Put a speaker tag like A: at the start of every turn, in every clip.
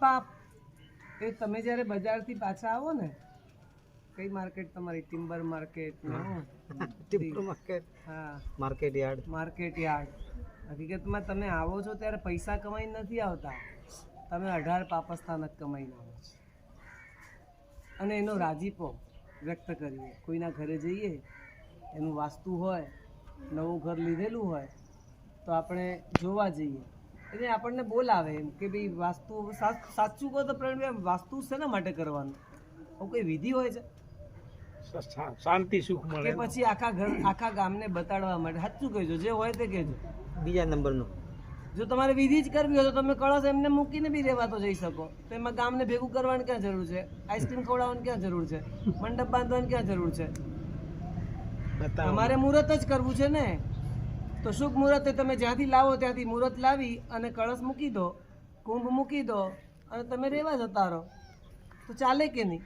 A: પાપ એ તમે જ્યારે બજારથી પાછા આવો ને, કઈ માર્કેટ તમારી? ટિમ્બર માર્કેટ ને
B: ટિમ્બર માર્કેટ,
A: હા,
B: માર્કેટ યાર્ડ.
A: Market yard. હકીકતમાં તમે આવો છો ત્યારે પૈસા કમાઈને નથી આવતા, તમે 18 પાપસ્થાન જ કમાઈને આવો છો. અને એનો રાજીપો વ્યક્ત કરીએ. કોઈના ઘરે જઈએ, એનું વાસ્તુ હોય, નવું ઘર લીધેલું હોય તો આપણે જોવા જઈએ એટલે આપણને બોલાવે એમ કે ભાઈ વાસ્તુ સાચું કહો તો પ્રવીણભાઈ, વાસ્તુ શેના માટે કરવાનું? આવું કોઈ વિધિ હોય છે
C: શાંતિ સુખ મળે
A: કે પછી આખા ગામને બતાડવા માટે? સાચું કહેજો, જે હોય તે કહેજો.
B: બીજા નંબરનું,
A: જો તમારે વિધિ જ કરવી હોય તો તમે કળશ એમને મૂકીને બી રહેવા તો જઈ શકો. તો એમાં ગામને ભેગું કરવાની ક્યાં જરૂર છે? આઈસ્ક્રીમ ખવડાવવાની ક્યાં જરૂર છે? મંડપ બાંધવાની ક્યાં જરૂર છે? તમારે મુહૂર્ત જ કરવું છે ને. તો શુભ મુહૂર્તે તમે જ્યાંથી લાવો ત્યાંથી મુહૂર્ત લાવી અને કળશ મૂકી દો, કુંભ મૂકી દો અને તમે રહેવા જતા રહો, તો ચાલે કે નહીં?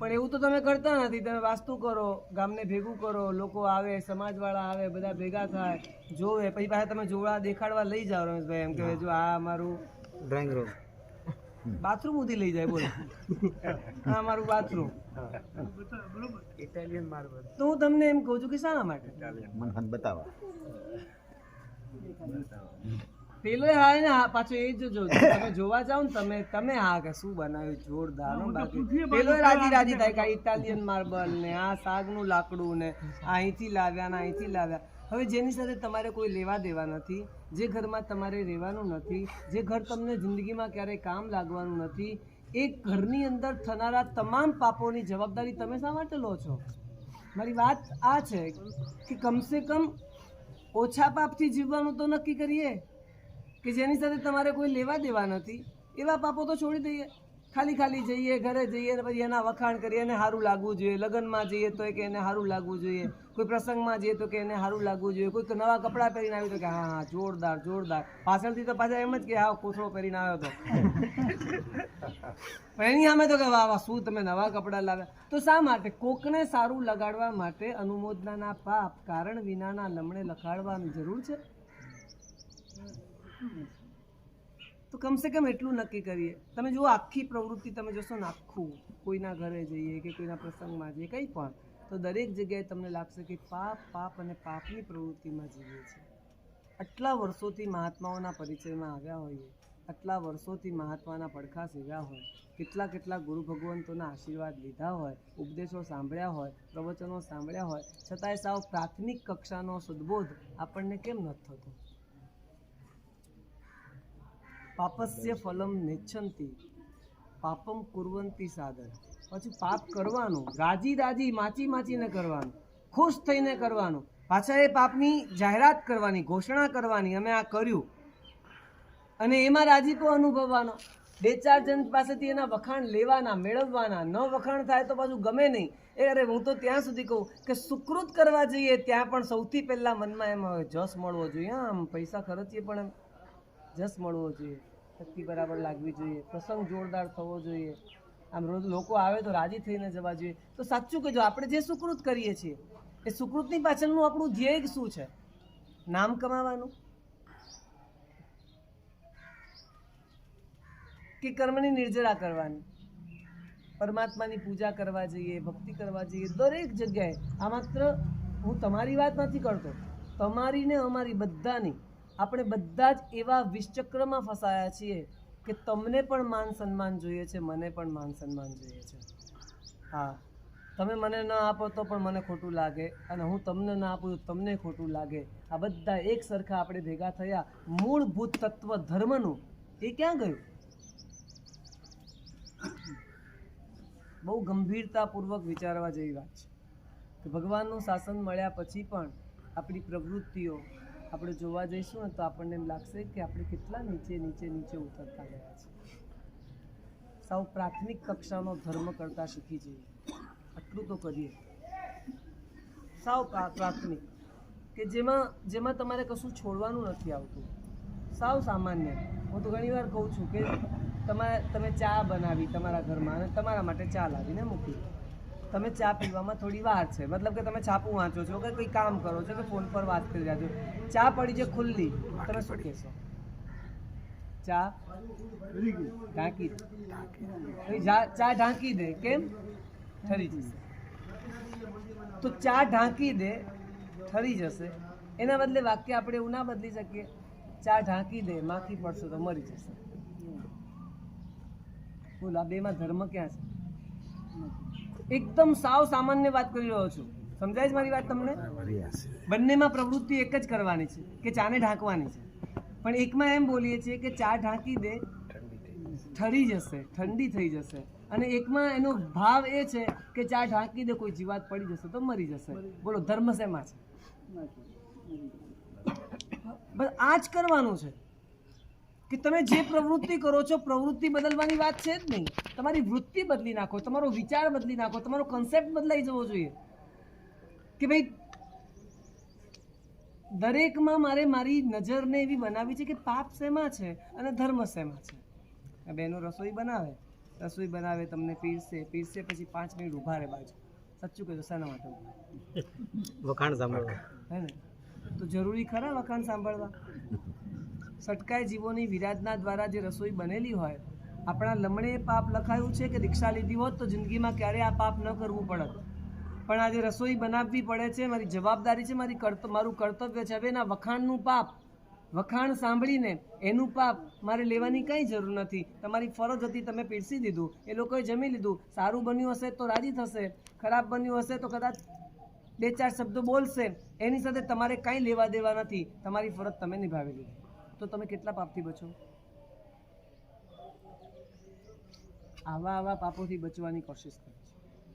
A: પણ એવું તો તમે કરતા નથી. તમે વાસ્તુ કરો, ગામને ભેગું કરો, લોકો આવે, સમાજવાળા આવે, બધા ભેગા થાય, જોવે, પછી પાછા તમે જોડા દેખાડવા લઈ જાઓ. રમેશભાઈ એમ કે જો આ અમારું
B: ડ્રોઈંગ રૂમ,
A: બાથરૂમ સુધી લઈ જાય. બોલો, આ અમારું બાથરૂમ.
C: Italian marble.
A: તો હું તમને એમ કહું છું કે શાના માટે?
B: મને બતાવો.
A: પેલો હા ને હા, પાછો એ જ જો તમે જોવા જાઓ ને તમે હા કે શું બનાવ્યું જોરદાર. બાકી પેલો રાજી થાય કે ઇટાલિયન માર્બલ ને આ સાગનું લાકડું ને અહીંથી લાવ્યા ને અહીંથી લાવ્યા. હવે જેની સાથે તમારે કોઈ લેવા દેવા નથી, જે ઘરમાં તમારે રહેવાનું નથી, જે ઘર તમને જિંદગીમાં ક્યારેય કામ લાગવાનું નથી, એ ઘરની અંદર થનારા તમામ પાપોની જવાબદારી તમે શા માટે લો છો? મારી વાત આ છે કે કમસે કમ ઓછા પાપથી જીવવાનું તો નક્કી કરીએ કે જેની સાથે તમારે કોઈ લેવા દેવા નથી. એવા પાપો તો છોડી દઈએ. ખાલી જઈએ, ઘરે જઈએ ને પછી એના વખાણ કરીએ, એને સારું લાગવું જોઈએ. લગ્નમાં જઈએ તો કે એને સારું લાગવું જોઈએ, કોઈ પ્રસંગમાં જઈએ તો કે એને સારું લાગવું જોઈએ, કોઈ નવા કપડાં પહેરીને આવ્યું તો કે હા હા જોરદાર જોરદાર. પાછળથી તો પાછા એમ જ કે હા કોથળો પહેરીને આવ્યો હતો. એની સામે તો કે વાહ વાહ શું તમે નવા કપડાં લાવ્યા. તો શા માટે? કોકને સારું લગાડવા માટે અનુમોદનાના પાપ કારણ વિનાના લમણે લખાડવાની જરૂર છે? તો કમસે કમ એટલું નક્કી કરીએ. તમે જુઓ આખી પ્રવૃત્તિ તમે જોશો ને, આખું કોઈના ઘરે જઈએ કે કોઈના પ્રસંગમાં જઈએ કંઈ પણ, તો દરેક જગ્યાએ તમને લાગશે કે પાપ અને પાપની પ્રવૃત્તિમાં જીવીએ છીએ. આટલા વર્ષોથી મહાત્માઓના પરિચયમાં આવ્યા હોઈએ, આટલા વર્ષોથી મહાત્માના પડખા સેવ્યા હોય, કેટલા ગુરુ ભગવંતોના આશીર્વાદ લીધા હોય, ઉપદેશો સાંભળ્યા હોય, પ્રવચનો સાંભળ્યા હોય, છતાંય સાવ પ્રાથમિક કક્ષાનો સદબોધ આપણને કેમ નથી થતો? પાપસ્ય ફલમ નેચ્છન્તિ પાપમ કુર્વંતિ સાદર. પછી પાપ કરવાનું રાજી માચીને કરવાનું, ખુશ થઈને કરવાનું, પાછા એ પાપની જાહેરાત કરવાની, ઘોષણા કરવાની, અમે આ કર્યું, અને એમાં રાજીપો અનુભવવાનો. 2-4 જણ પાસેથી એના વખાણ લેવાના, મેળવવાના. ન વખાણ થાય તો પાછું ગમે નહીં. અરે હું તો ત્યાં સુધી કહું કે સુકૃત કરવા જઈએ ત્યાં પણ સૌથી પહેલાં મનમાં એમ આવે જસ મળવો જોઈએ. આમ પૈસા ખર્ચીએ પણ એમ જસ મળવો જોઈએ, શક્તિ બરાબર લાગવી જોઈએ, પ્રસંગ જોરદાર થવો જોઈએ, આમ રોજ લોકો આવે તો રાજી થઈને જવા જોઈએ. તો સાચું કહેજો, આપણે જે સુકૃત કરીએ છીએ એ સુકૃતની પાછળનું આપણું ધ્યેય શું છે? નામ કમાવાનું કે કર્મની નિર્જરા કરવાની? પરમાત્માની પૂજા કરવા જઈએ, ભક્તિ કરવા જઈએ, દરેક જગ્યાએ. આ માત્ર હું તમારી વાત નથી કરતો, તમારી ને અમારી બધાની. આપણે બધા જ એવા વિષચક્રમાં ફસાયા છીએ કે તમને પણ માન સન્માન જોઈએ છે, મને પણ માન સન્માન જોઈએ છે. હા, તમે મને ન આપો તો પણ મને ખોટું લાગે, અને હું તમને ન આપું તો તમને ખોટું લાગે. આ બધા એક સરખા આપણે ભેગા થયા. મૂળભૂત તત્વ ધર્મનું એ ક્યાં ગયું? બહુ ગંભીરતાપૂર્વક વિચારવા જેવી વાત છે કે ભગવાનનું શાસન મળ્યા પછી પણ આપણી પ્રવૃત્તિઓ આપણે જોવા જઈશું ને તો આપણને એમ લાગશે કે આપણે કેટલા નીચે ઉતરતા ગયા છે. સાવ પ્રાથમિક કક્ષાનો ધર્મ કરતા શીખી જઈએ, આટલું તો કરીએ. સાવ પ્રાથમિક કે જેમાં તમારે કશું છોડવાનું નથી આવતું, સાવ સામાન્ય. હું તો ઘણી વાર કહું છું કે તમે ચા બનાવી તમારા ઘરમાં અને તમારા માટે ચા લાવીને મૂકી. તમે ચા પીવામાં થોડી વાર છે, મતલબ કે તમે છાપું વાંચો છો કે કોઈ કામ કરો છો કે ફોન પર વાત કરી રહ્યા છો, ચા પડી છે ખુલ્લી, તમે શું કહેશો? ચા ઢાંકી દે. ભાઈ ચા ઢાંકી દે, કેમ? ઠરી જશે. તો ચા ઢાંકી દે, ઠરી જશે. એના બદલે વાક્ય આપણે એવું ના બદલી શકીએ, ચા ઢાંકી દે, માખી પડશે તો મરી જશે. બોલો, આ બેમાં ધર્મ ક્યાં છે? એકદમ સાવ સામાન્ય વાત કરી રહ્યો છું. સમજાય છે મારી વાત તમને? બંનેમાં પ્રવૃત્તિ એક જ કરવાની છે કે ચાને ઢાંકવાની છે, પણ એકમાં એમ બોલીએ છીએ કે ચા ઢાંકી દે, ઠરી જશે, ઠંડી થઈ જશે, અને એકમાં એનો ભાવ એ છે કે ચા ઢાંકી દે, કોઈ જીવાત પડી જશે તો મરી જશે. બોલો, ધર્મ શેમાં છે? બસ આ જ કરવાનું છે કે તમે જે પ્રવૃત્તિ કરો છો, પ્રવૃત્તિ બદલવાની વાત છે જ નહીં. તમારી વૃત્તિ બદલી નાખો, તમારો વિચાર બદલી નાખો, તમારો કન્સેપ્ટ બદલાઈ જવો જોઈએ કે ભાઈ દરેકમાં મારે મારી નજરને એવી બનાવી છે કે પાપ શેમાં છે અને ધર્મ શેમાં છે. આ બહેનો રસોઈ બનાવે, તમને પીરસે પછી 5 મિનિટ ઊભા રહે બાજુ. સાચું કહેજો, શાના માટે?
B: વખાણ સાંભળવા.
A: હે ને? તો જરૂરી ખરા વખાણ સાંભળવા? સટકાય જીવોની વિરાધના દ્વારા જે રસોઈ બનેલી હોય, આપણા લમણે પાપ લખાયું છે કે દીક્ષા લીધી હોત તો જિંદગીમાં ક્યારે આ પાપ ન કરવું પડત. પણ આજે રસોઈ બનાવવી પડે છે, મારી જવાબદારી છે, મારું કર્તવ્ય છે. હવે એના વખાણનું પાપ, વખાણ સાંભળીને એનું પાપ મારે લેવાની કંઈ જરૂર નથી. તમારી ફરજ હતી, તમે પીરસી દીધું, એ લોકોએ જમી લીધું. સારું બન્યું હશે તો રાજી થશે, ખરાબ બન્યું હશે તો કદાચ 2-4 શબ્દો બોલશે. એની સાથે તમારે કાંઈ લેવા દેવા નથી. તમારી ફરજ તમે નિભાવી લીધી, તો તમે કેટલા પાપથી બચો? આવા પાપોથી બચવાની કોશિશ કરો.